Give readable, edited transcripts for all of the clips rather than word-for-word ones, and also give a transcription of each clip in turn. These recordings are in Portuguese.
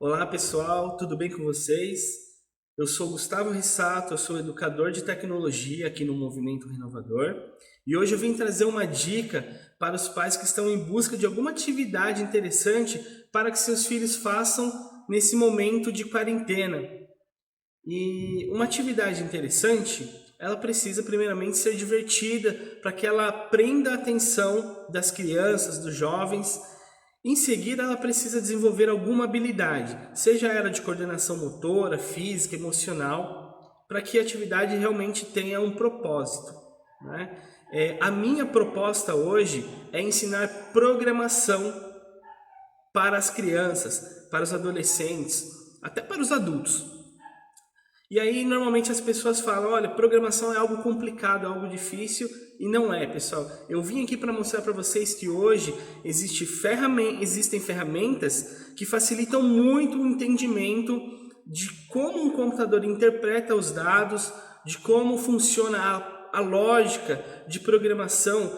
Olá pessoal, tudo bem com vocês? Eu sou Gustavo Rissato, eu sou educador de tecnologia aqui no Movimento Renovador e hoje eu vim trazer uma dica para os pais que estão em busca de alguma atividade interessante para que seus filhos façam nesse momento de quarentena. E uma atividade interessante, ela precisa primeiramente ser divertida para que ela prenda a atenção das crianças, dos jovens. Em seguida, ela precisa desenvolver alguma habilidade, seja ela de coordenação motora, física, emocional, para que a atividade realmente tenha um propósito, né? A minha proposta hoje é ensinar programação para as crianças, para os adolescentes, até para os adultos. E aí, normalmente as pessoas falam, olha, programação é algo complicado, é algo difícil, e não é, pessoal. Eu vim aqui para mostrar para vocês que hoje existem ferramentas que facilitam muito o entendimento de como um computador interpreta os dados, de como funciona a lógica de programação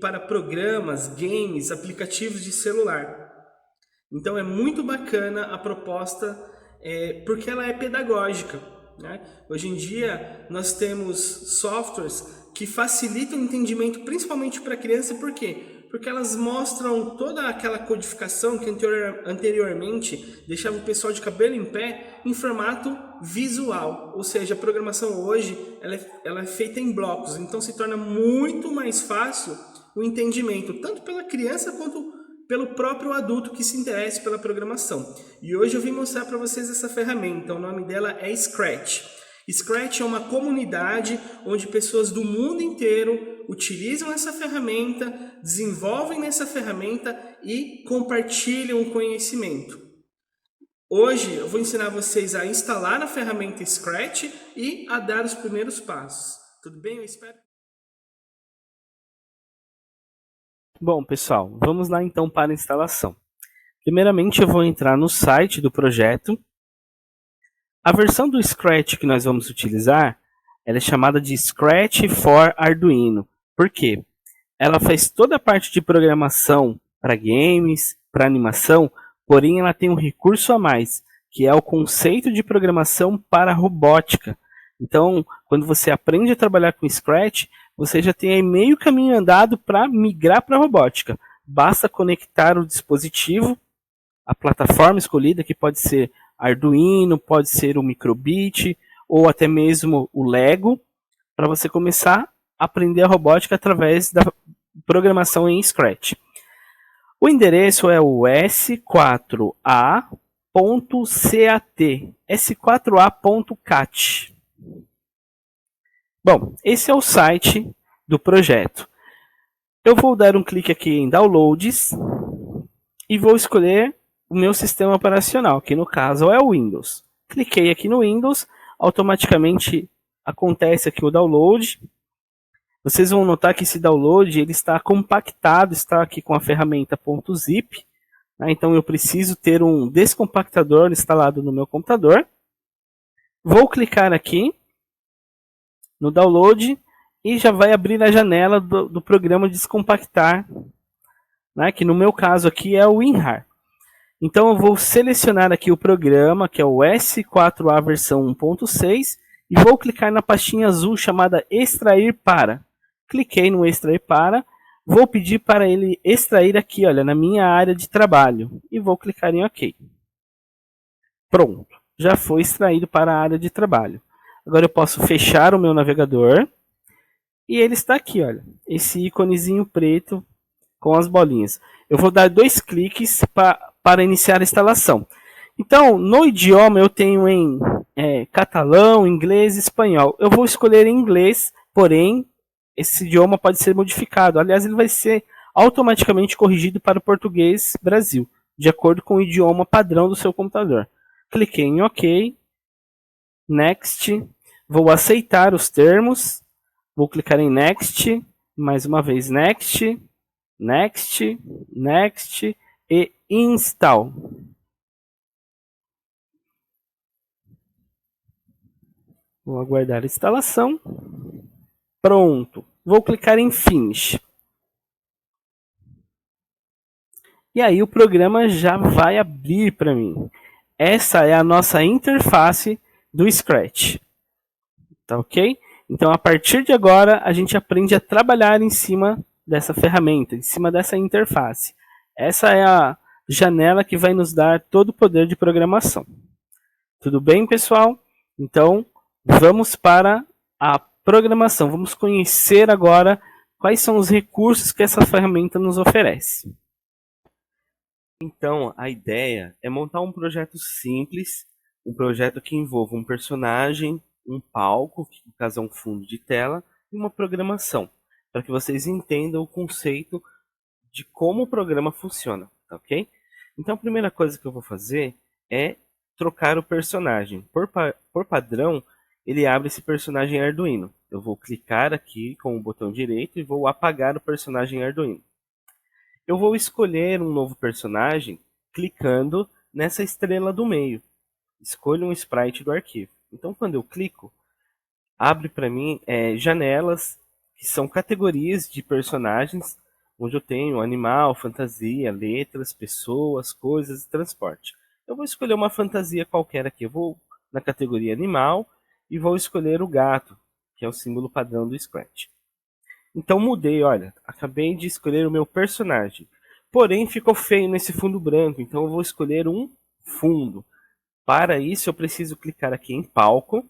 para programas, games, aplicativos de celular. Então é muito bacana a proposta, porque ela é pedagógica, né? Hoje em dia nós temos softwares que facilitam o entendimento, principalmente para a criança, por quê? Porque elas mostram toda aquela codificação que anteriormente deixava o pessoal de cabelo em pé em formato visual. Ou seja, a programação hoje ela é feita em blocos, então se torna muito mais fácil o entendimento, tanto pela criança quanto pelo próprio adulto que se interesse pela programação. E hoje eu vim mostrar para vocês essa ferramenta. O nome dela é Scratch. Scratch é uma comunidade onde pessoas do mundo inteiro utilizam essa ferramenta, desenvolvem nessa ferramenta e compartilham o conhecimento. Hoje eu vou ensinar vocês a instalar a ferramenta Scratch e a dar os primeiros passos. Tudo bem? Eu espero. Bom, pessoal, vamos lá então para a instalação. Primeiramente, eu vou entrar no site do projeto. A versão do Scratch que nós vamos utilizar, ela é chamada de Scratch for Arduino. Por quê? Ela faz toda a parte de programação para games, para animação, porém ela tem um recurso a mais, que é o conceito de programação para robótica. Então, quando você aprende a trabalhar com Scratch, você já tem aí meio caminho andado para migrar para a robótica. Basta conectar o dispositivo, a plataforma escolhida, que pode ser Arduino, pode ser o Microbit, ou até mesmo o Lego, para você começar a aprender a robótica através da programação em Scratch. O endereço é o s4a.cat, s4a.cat. Bom, esse é o site do projeto. Eu vou dar um clique aqui em Downloads e vou escolher o meu sistema operacional, que no caso é o Windows. Cliquei aqui no Windows, automaticamente acontece aqui o download. Vocês vão notar que esse download ele está compactado, está aqui com a ferramenta .zip. Né? Então eu preciso ter um descompactador instalado no meu computador. Vou clicar aqui no download e já vai abrir a janela do programa Descompactar, né? Que no meu caso aqui é o WinRAR. Então eu vou selecionar aqui o programa, que é o S4A versão 1.6, e vou clicar na pastinha azul chamada Extrair para. Cliquei no Extrair para, vou pedir para ele extrair aqui, olha, na minha área de trabalho, e vou clicar em OK. Pronto, já foi extraído para a área de trabalho. Agora eu posso fechar o meu navegador, e ele está aqui, olha, esse íconezinho preto com as bolinhas. Eu vou dar 2 cliques para iniciar a instalação. Então, no idioma eu tenho em catalão, inglês e espanhol. Eu vou escolher em inglês, porém, esse idioma pode ser modificado. Aliás, ele vai ser automaticamente corrigido para o português Brasil, de acordo com o idioma padrão do seu computador. Cliquei em OK, Next, vou aceitar os termos, vou clicar em Next, mais uma vez Next, Next, Next e Install. Vou aguardar a instalação. Pronto. Vou clicar em Finish. E aí o programa já vai abrir para mim. essa é a nossa interface do Scratch, tá ok? Então, a partir de agora, a gente aprende a trabalhar em cima dessa ferramenta, em cima dessa interface. Essa é a janela que vai nos dar todo o poder de programação. Tudo bem, pessoal? Então, vamos para a programação. Vamos conhecer agora quais são os recursos que essa ferramenta nos oferece. Então, a ideia é montar um projeto simples, um projeto que envolva um personagem, um palco, que no caso é um fundo de tela, e uma programação, para que vocês entendam o conceito de como o programa funciona, tá ok? Então, a primeira coisa que eu vou fazer é trocar o personagem. Por padrão, ele abre esse personagem Arduino. Eu vou clicar aqui com o botão direito e vou apagar o personagem Arduino. Eu vou escolher um novo personagem clicando nessa estrela do meio. Escolho um sprite do arquivo. Então, quando eu clico, abre para mim janelas que são categorias de personagens, onde eu tenho animal, fantasia, letras, pessoas, coisas e transporte. Eu vou escolher uma fantasia qualquer aqui. Eu vou na categoria animal e vou escolher o gato, que é o símbolo padrão do Scratch. Então mudei, olha, acabei de escolher o meu personagem. Porém ficou feio nesse fundo branco, então eu vou escolher um fundo. Para isso eu preciso clicar aqui em palco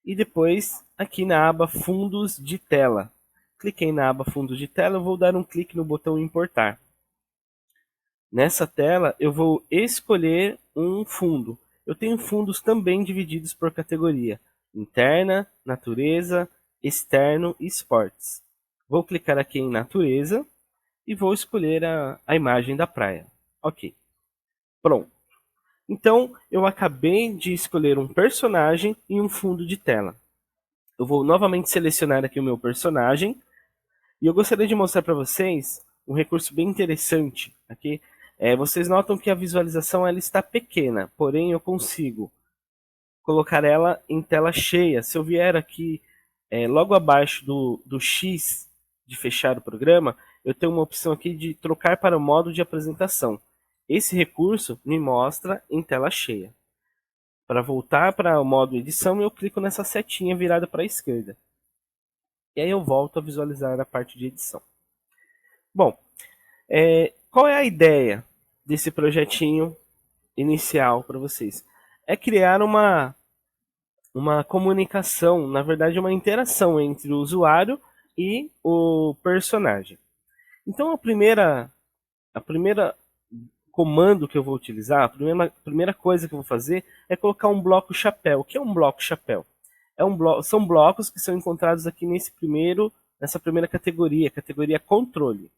e depois aqui na aba fundos de tela. Cliquei na aba fundos de tela, eu vou dar um clique no botão importar. Nessa tela eu vou escolher um fundo. Eu tenho fundos também divididos por categoria: interna, natureza, externo e esportes. Vou clicar aqui em natureza e vou escolher a imagem da praia. Ok, pronto. Então eu acabei de escolher um personagem e um fundo de tela. Eu vou novamente selecionar aqui o meu personagem e eu gostaria de mostrar para vocês um recurso bem interessante aqui. Vocês notam que a visualização ela está pequena, porém eu consigo colocar ela em tela cheia. Se eu vier aqui logo abaixo do X de fechar o programa, eu tenho uma opção aqui de trocar para o modo de apresentação. Esse recurso me mostra em tela cheia. Para voltar para o modo edição, eu clico nessa setinha virada para a esquerda. E aí eu volto a visualizar a parte de edição. Bom, qual é a ideia desse projetinho inicial para vocês? É criar uma comunicação, na verdade uma interação entre o usuário e o personagem. Então a primeira comando que eu vou utilizar, a primeira coisa que eu vou fazer é colocar um bloco chapéu. O que é um bloco chapéu? São blocos que são encontrados aqui nessa primeira categoria, categoria controle.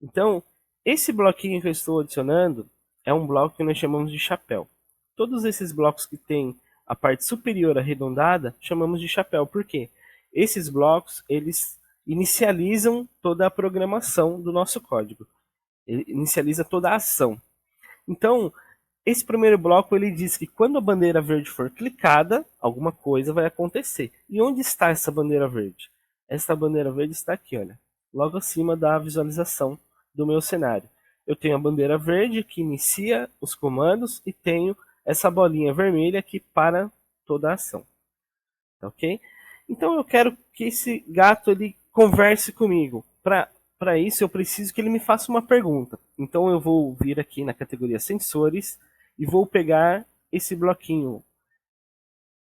Então, esse bloquinho que eu estou adicionando é um bloco que nós chamamos de chapéu. Todos esses blocos que têm a parte superior arredondada, chamamos de chapéu. Por quê? Esses blocos, eles inicializam toda a programação do nosso código. Ele inicializa toda a ação. Então, esse primeiro bloco ele diz que quando a bandeira verde for clicada, alguma coisa vai acontecer. E onde está essa bandeira verde? Essa bandeira verde está aqui, olha, logo acima da visualização do meu cenário. Eu tenho a bandeira verde que inicia os comandos e tenho essa bolinha vermelha que para toda a ação. Ok? Então eu quero que esse gato ele converse comigo. Para isso eu preciso que ele me faça uma pergunta. Então eu vou vir aqui na categoria sensores e vou pegar esse bloquinho.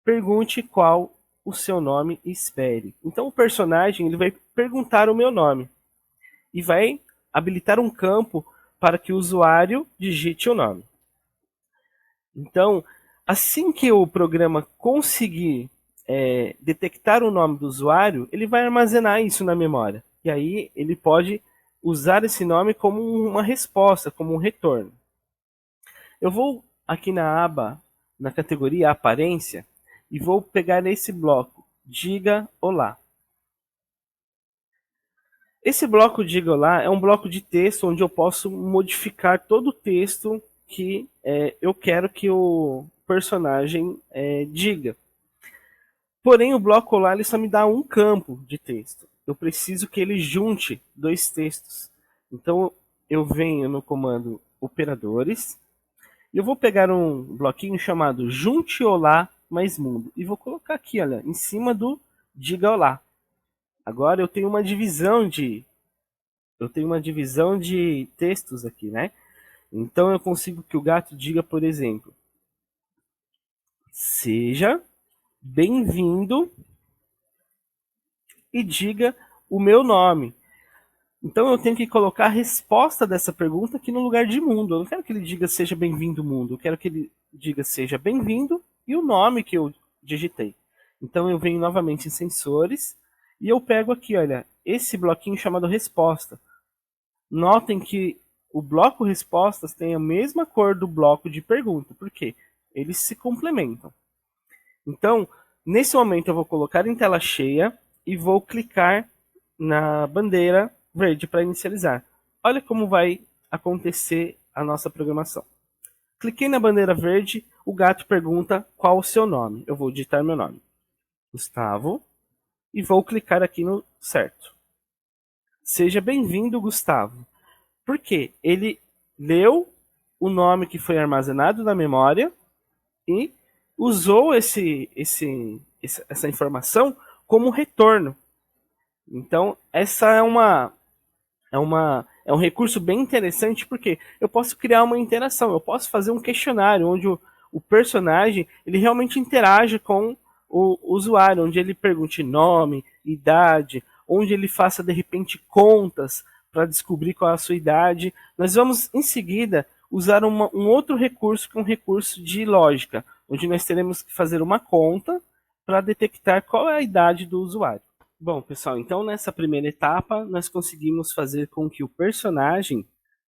Pergunte qual o seu nome e espere. Então o personagem ele vai perguntar o meu nome e vai habilitar um campo para que o usuário digite o nome. Então, assim que o programa conseguir detectar o nome do usuário, ele vai armazenar isso na memória. E aí ele pode usar esse nome como uma resposta, como um retorno. Eu vou aqui na aba, na categoria aparência, e vou pegar esse bloco, diga olá. Esse bloco diga olá é um bloco de texto onde eu posso modificar todo o texto que eu quero que o personagem diga. Porém, o bloco olá ele só me dá um campo de texto. Eu preciso que ele junte dois textos. Então, eu venho no comando operadores E eu vou pegar um bloquinho chamado Junte Olá mais Mundo e vou colocar aqui, olha, em cima do Diga Olá. Agora eu tenho uma divisão de textos aqui, né? Então eu consigo que o gato diga, por exemplo, seja bem-vindo e diga o meu nome. Então eu tenho que colocar a resposta dessa pergunta aqui no lugar de mundo. Eu não quero que ele diga seja bem-vindo mundo, eu quero que ele diga seja bem-vindo e o nome que eu digitei. Então eu venho novamente em sensores e eu pego aqui, olha, esse bloquinho chamado resposta. Notem que o bloco respostas tem a mesma cor do bloco de pergunta, por quê? Eles se complementam. Então, nesse momento eu vou colocar em tela cheia e vou clicar na bandeira verde para inicializar. Olha como vai acontecer a nossa programação. Cliquei na bandeira verde, o gato pergunta qual o seu nome. Eu vou digitar meu nome, Gustavo, e vou clicar aqui no certo. Seja bem-vindo, Gustavo. Por quê? Ele leu o nome que foi armazenado na memória e usou essa informação como retorno. Então, essa é um recurso bem interessante porque eu posso criar uma interação, eu posso fazer um questionário onde o personagem ele realmente interage com o usuário, onde ele pergunte nome, idade, onde ele faça de repente contas para descobrir qual é a sua idade. Nós vamos em seguida usar um outro recurso que é um recurso de lógica, onde nós teremos que fazer uma conta para detectar qual é a idade do usuário. Bom, pessoal, então nessa primeira etapa nós conseguimos fazer com que o personagem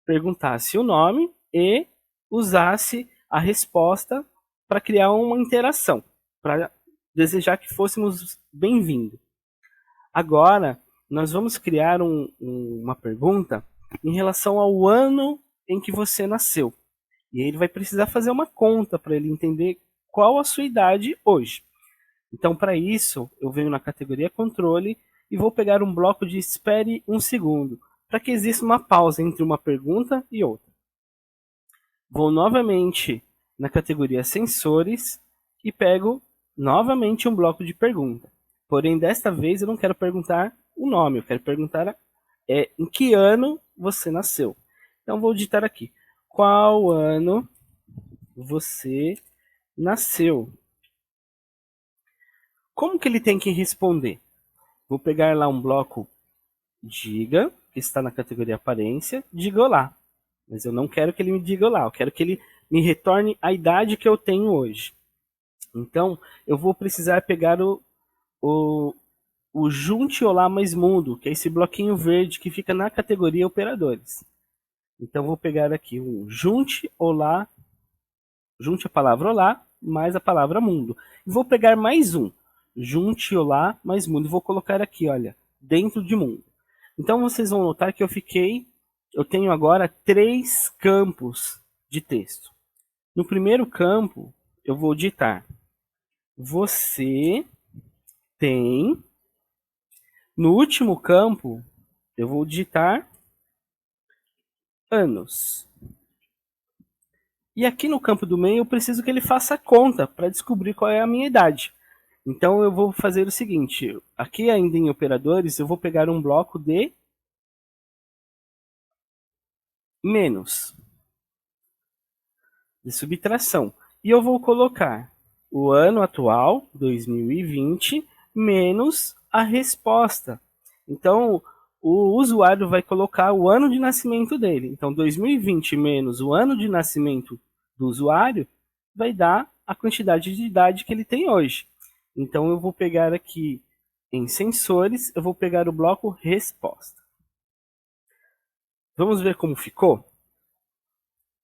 perguntasse o nome e usasse a resposta para criar uma interação, para desejar que fôssemos bem-vindos. Agora, nós vamos criar uma pergunta em relação ao ano em que você nasceu. E ele vai precisar fazer uma conta para ele entender qual a sua idade hoje. Então, para isso, eu venho na categoria controle e vou pegar um bloco de espere um segundo, para que exista uma pausa entre uma pergunta e outra. Vou novamente na categoria sensores e pego novamente um bloco de pergunta. Porém, desta vez eu não quero perguntar o nome, eu quero perguntar em que ano você nasceu. Então, vou digitar aqui, qual ano você nasceu? Como que ele tem que responder? Vou pegar lá um bloco diga, que está na categoria aparência, diga olá. Mas eu não quero que ele me diga olá, eu quero que ele me retorne a idade que eu tenho hoje. Então, eu vou precisar pegar o junte olá mais mundo, que é esse bloquinho verde que fica na categoria operadores. Então, vou pegar aqui o junte olá, junte a palavra olá mais a palavra mundo. E vou pegar mais um, junte olá mais mundo, e vou colocar aqui, olha, dentro de mundo. Então vocês vão notar que eu tenho agora 3 campos de texto. No primeiro campo, eu vou digitar você tem. No último campo, eu vou digitar anos. E aqui no campo do meio, eu preciso que ele faça a conta para descobrir qual é a minha idade. Então eu vou fazer o seguinte, aqui ainda em operadores, eu vou pegar um bloco de menos, de subtração. E eu vou colocar o ano atual, 2020, menos a resposta. Então, o usuário vai colocar o ano de nascimento dele. Então, 2020 menos o ano de nascimento do usuário vai dar a quantidade de idade que ele tem hoje. Então, eu vou pegar aqui em sensores, eu vou pegar o bloco resposta. Vamos ver como ficou?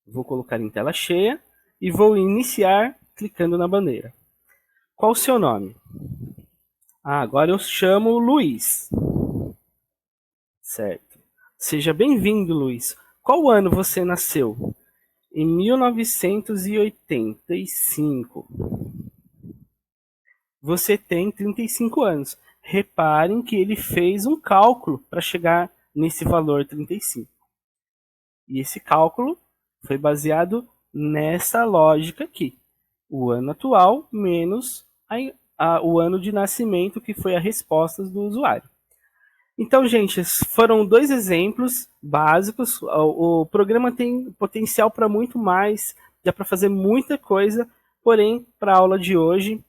Vou colocar em tela cheia e vou iniciar clicando na bandeira. Qual o seu nome? Agora eu chamo Luiz. Certo. Seja bem-vindo, Luiz. Qual ano você nasceu? Em 1985. Você tem 35 anos. Reparem que ele fez um cálculo para chegar nesse valor 35. E esse cálculo foi baseado nessa lógica aqui. O ano atual menos o ano de nascimento, que foi a resposta do usuário. Então, gente, foram 2 exemplos básicos. O programa tem potencial para muito mais, dá para fazer muita coisa, porém, para a aula de hoje,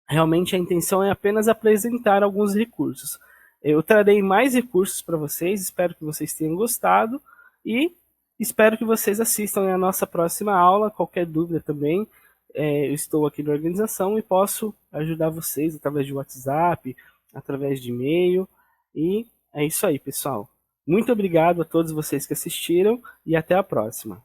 realmente a intenção é apenas apresentar alguns recursos. Eu trarei mais recursos para vocês, espero que vocês tenham gostado e espero que vocês assistam a nossa próxima aula. Qualquer dúvida também, eu estou aqui na organização e posso ajudar vocês através de WhatsApp, através de e-mail. E é isso aí, pessoal. Muito obrigado a todos vocês que assistiram e até a próxima.